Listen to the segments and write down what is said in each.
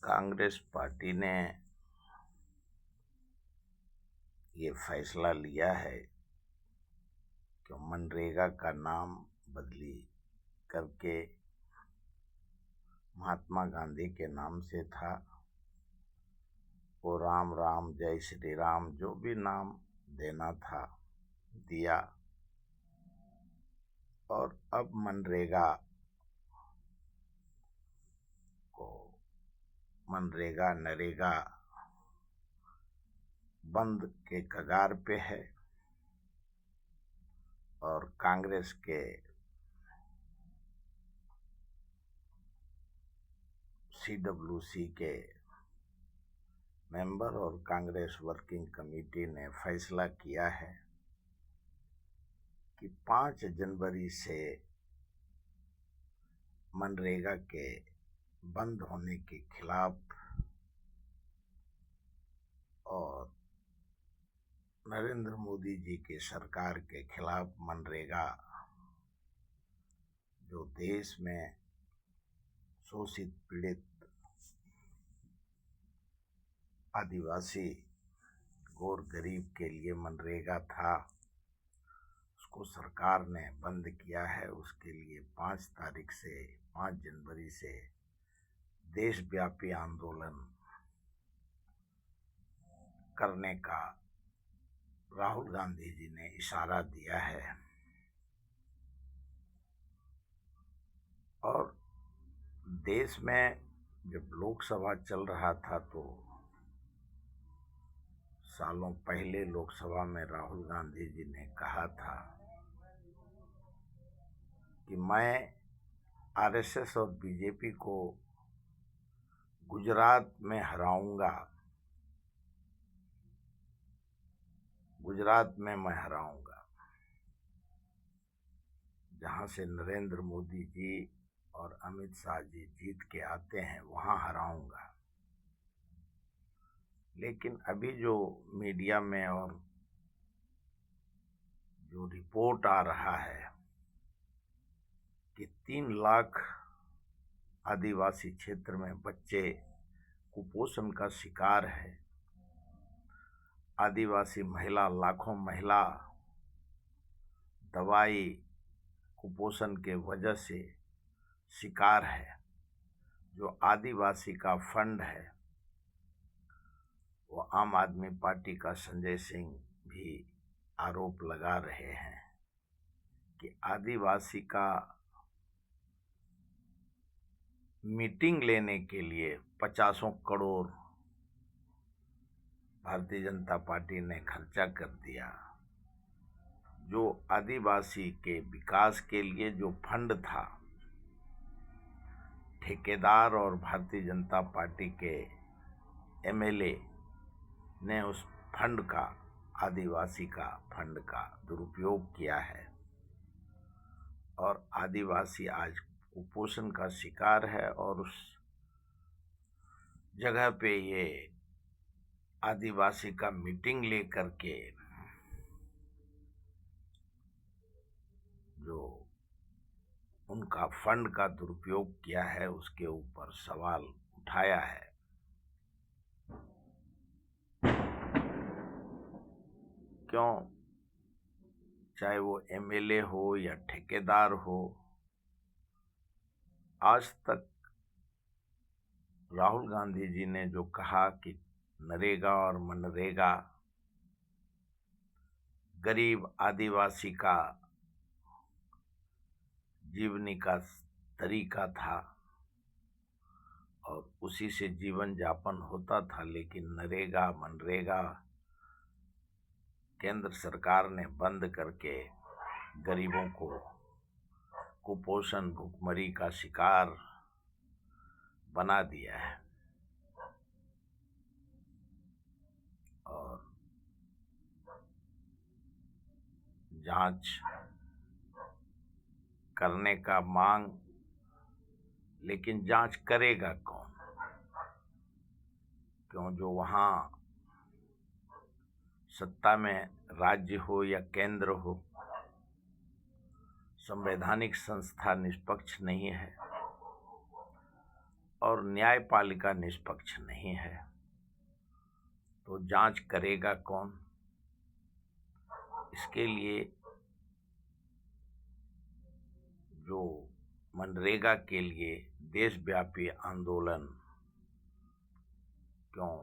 Congress party ने ये फैसला लिया है कि मनरेगा का नाम बदली करके महात्मा गांधी के नाम से था। वो राम राम जय श्री राम जो भी नाम देना था दिया, और अब मनरेगा को मनरेगा नरेगा बंद के कगार पे है। और कांग्रेस के CWC के मेंबर और कांग्रेस वर्किंग कमेटी ने फैसला किया है कि 5 जनवरी से मनरेगा के बंद होने के खिलाफ और नरेंद्र मोदी जी की सरकार के खिलाफ मनरेगा जो देश में शोषित पीड़ित आदिवासी गौर गरीब के लिए मनरेगा था, उसको सरकार ने बंद किया है। उसके लिए 5 जनवरी से देशव्यापी आंदोलन करने का राहुल गांधी जी ने इशारा दिया है। और देश में जब लोकसभा चल रहा था तो सालों पहले लोकसभा में राहुल गांधी जी ने कहा था कि मैं RSS और BJP को गुजरात में हराऊंगा, गुजरात में मैं हराऊंगा, जहां से नरेंद्र मोदी जी और अमित शाह जी जीत के आते हैं वहां हराऊंगा। लेकिन अभी जो मीडिया में और जो रिपोर्ट आ रहा है कि 3 लाख आदिवासी क्षेत्र में बच्चे कुपोषण का शिकार है, आदिवासी महिला लाखों महिला दवाई कुपोषण के वजह से शिकार है। जो आदिवासी का फंड है वो आम आदमी पार्टी का संजय सिंह भी आरोप लगा रहे हैं कि आदिवासी का मीटिंग लेने के लिए 50 करोड़ भारतीय जनता पार्टी ने खर्चा कर दिया। जो आदिवासी के विकास के लिए जो फंड था, ठेकेदार और भारतीय जनता पार्टी के MLA ने उस फंड का, आदिवासी का फंड का दुरुपयोग किया है और आदिवासी आज कुपोषण का शिकार है। और उस जगह पे ये आदिवासी का मीटिंग लेकर के जो उनका फंड का दुरुपयोग किया है उसके ऊपर सवाल उठाया है। क्यों, चाहे वो MLA हो या ठेकेदार हो, आज तक राहुल गांधी जी ने जो कहा कि नरेगा और मनरेगा गरीब आदिवासी का जीवनी का तरीका था और उसी से जीवन यापन होता था, लेकिन नरेगा मनरेगा केंद्र सरकार ने बंद करके गरीबों को कुपोषण भुखमरी का शिकार बना दिया है। और जांच करने का मांग, लेकिन जांच करेगा कौन? क्यों, जो वहां सत्ता में राज्य हो या केंद्र हो, संवैधानिक संस्था निष्पक्ष नहीं है। और न्यायपालिका निष्पक्ष नहीं है, तो जांच करेगा कौन? इसके लिए जो मनरेगा के लिए देशव्यापी आंदोलन, क्यों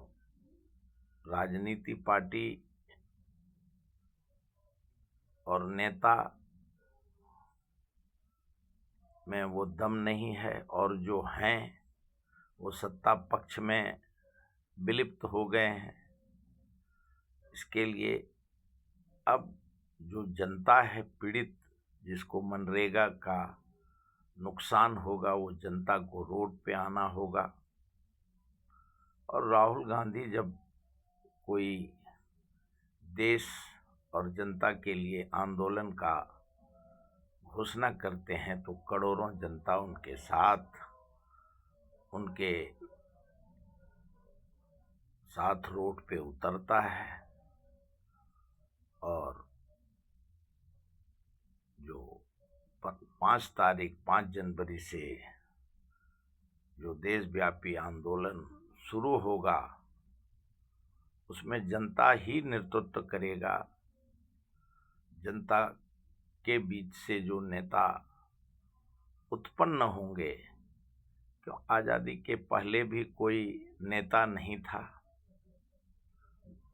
राजनीति पार्टी और नेता में वो दम नहीं है, और जो हैं वो सत्ता पक्ष में विलिप्त हो गए हैं। इसके लिए अब जो जनता है पीड़ित, जिसको मनरेगा का नुकसान होगा, वो जनता को रोड पे आना होगा। और राहुल गांधी जब कोई देश और जनता के लिए आंदोलन का घोषणा करते हैं तो करोड़ों जनता उनके साथ रोड पे उतरता है। और जो 5 जनवरी से जो देशव्यापी आंदोलन शुरू होगा, उसमें जनता ही नेतृत्व करेगा। जनता के बीच से जो नेता उत्पन्न होंगे, क्यों आज़ादी के पहले भी कोई नेता नहीं था।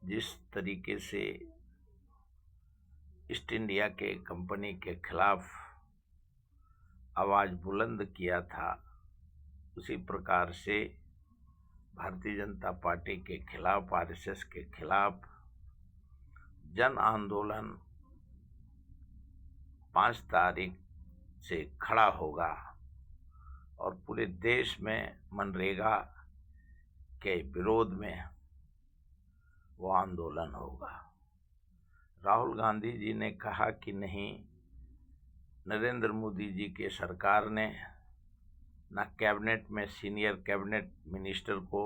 जिस तरीके से ईस्ट इंडिया के कंपनी के खिलाफ आवाज़ बुलंद किया था, उसी प्रकार से भारतीय जनता पार्टी के खिलाफ, आरएसएस के खिलाफ जन आंदोलन 5 तारीख से खड़ा होगा और पूरे देश में मनरेगा के विरोध में वो आंदोलन होगा। राहुल गांधी जी ने कहा कि नहीं, नरेंद्र मोदी जी के सरकार ने ना कैबिनेट में सीनियर कैबिनेट मिनिस्टर को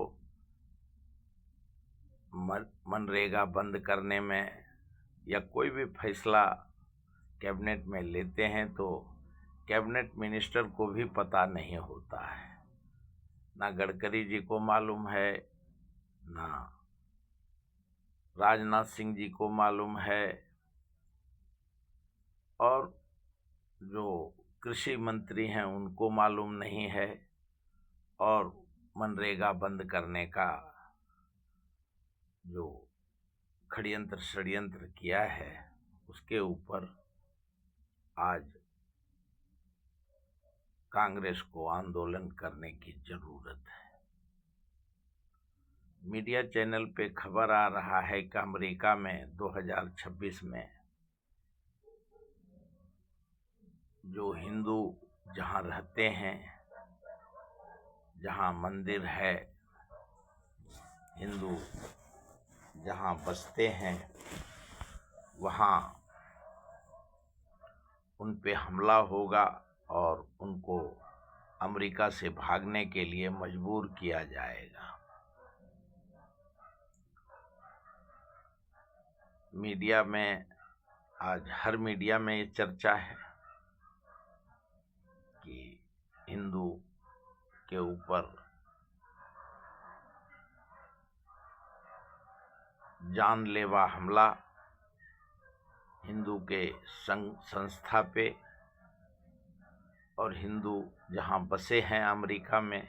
मनरेगा बंद करने में, या कोई भी फैसला कैबिनेट में लेते हैं तो कैबिनेट मिनिस्टर को भी पता नहीं होता है। ना गडकरी जी को मालूम है, ना राजनाथ सिंह जी को मालूम है, और जो कृषि मंत्री हैं उनको मालूम नहीं है। और मनरेगा बंद करने का जो षड्यंत्र किया है, उसके ऊपर आज कांग्रेस को आंदोलन करने की जरूरत है। मीडिया चैनल पे खबर आ रहा है कि अमेरिका में 2026 में जो हिंदू जहां रहते हैं, जहां मंदिर है, हिंदू जहां बसते हैं, वहां उन पे हमला होगा और उनको अमेरिका से भागने के लिए मजबूर किया जाएगा। मीडिया में आज हर मीडिया में ये चर्चा है कि हिंदू के ऊपर जानलेवा हमला, हिंदू के संस्था पे, और हिंदू जहां बसे हैं अमेरिका में,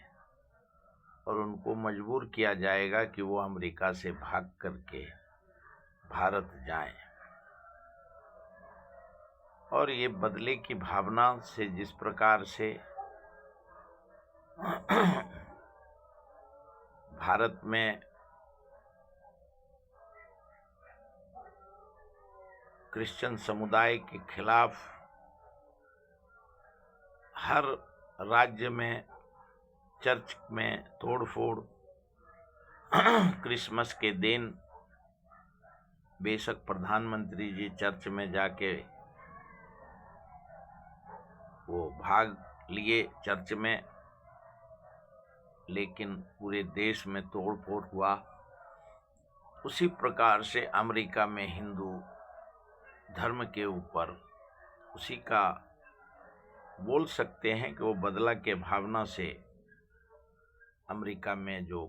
और उनको मजबूर किया जाएगा कि वो अमेरिका से भाग करके भारत जाएं। और ये बदले की भावना से जिस प्रकार से भारत में क्रिश्चियन समुदाय के खिलाफ हर राज्य में चर्च में तोड़फोड़, क्रिसमस के दिन बेशक प्रधानमंत्री जी चर्च में जाके वो भाग लिए चर्च में, लेकिन पूरे देश में तोड़फोड़ हुआ। उसी प्रकार से अमेरिका में हिंदू धर्म के ऊपर उसी का बोल सकते हैं कि वो बदला के भावना से अमेरिका में जो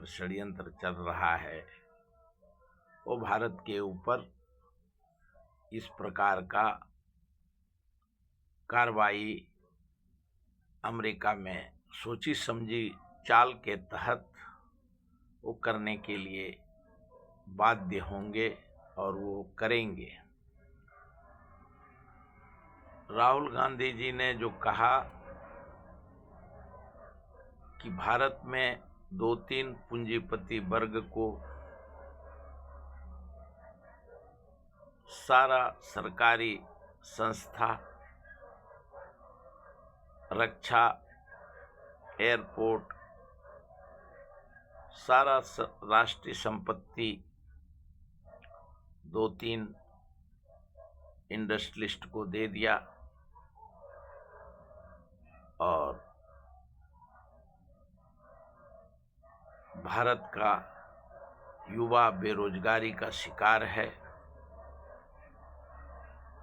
षड्यंत्र चल रहा है वो भारत के ऊपर इस प्रकार का कार्रवाई अमेरिका में सोची समझी चाल के तहत वो करने के लिए बाध्य होंगे और वो करेंगे। राहुल गांधी जी ने जो कहा कि भारत में 2-3 पूंजीपति वर्ग को सारा सरकारी संस्था, रक्षा, एयरपोर्ट, सारा राष्ट्रीय संपत्ति 2-3 इंडस्ट्रियलिस्ट को दे दिया और भारत का युवा बेरोजगारी का शिकार है।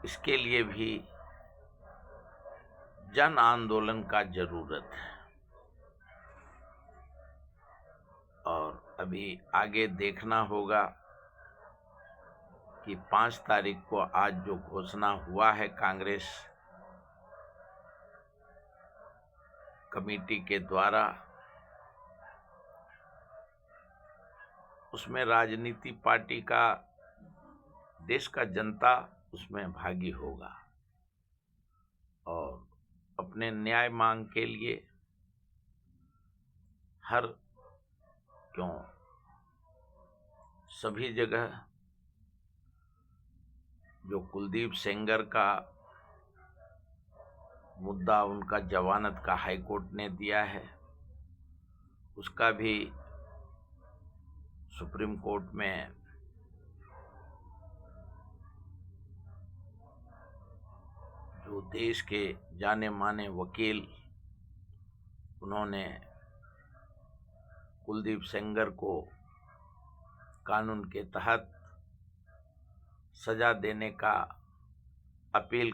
इसके लिए भी जन आंदोलन का जरूरत है और अभी आगे देखना होगा कि 5 तारीख को आज जो घोषणा हुआ है कांग्रेस कमेटी के द्वारा, उसमें राजनीति पार्टी का देश का जनता उसमें भागी होगा और अपने न्याय मांग के लिए सभी जगह जो कुलदीप सेंगर का मुद्दा, उनका जमानत का हाईकोर्ट ने दिया है, उसका भी सुप्रीम कोर्ट में जो देश के जाने माने वकील, उन्होंने कुलदीप सेंगर को कानून के तहत सजा देने का अपील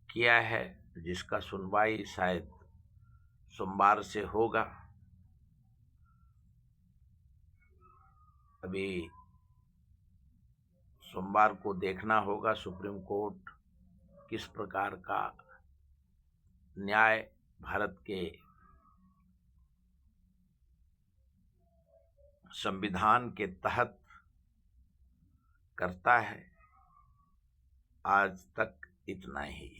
किया है, जिसका सुनवाई शायद सोमवार से होगा। अभी सोमवार को देखना होगा सुप्रीम कोर्ट किस प्रकार का न्याय भारत के संविधान के तहत करता है। आज तक इतना ही।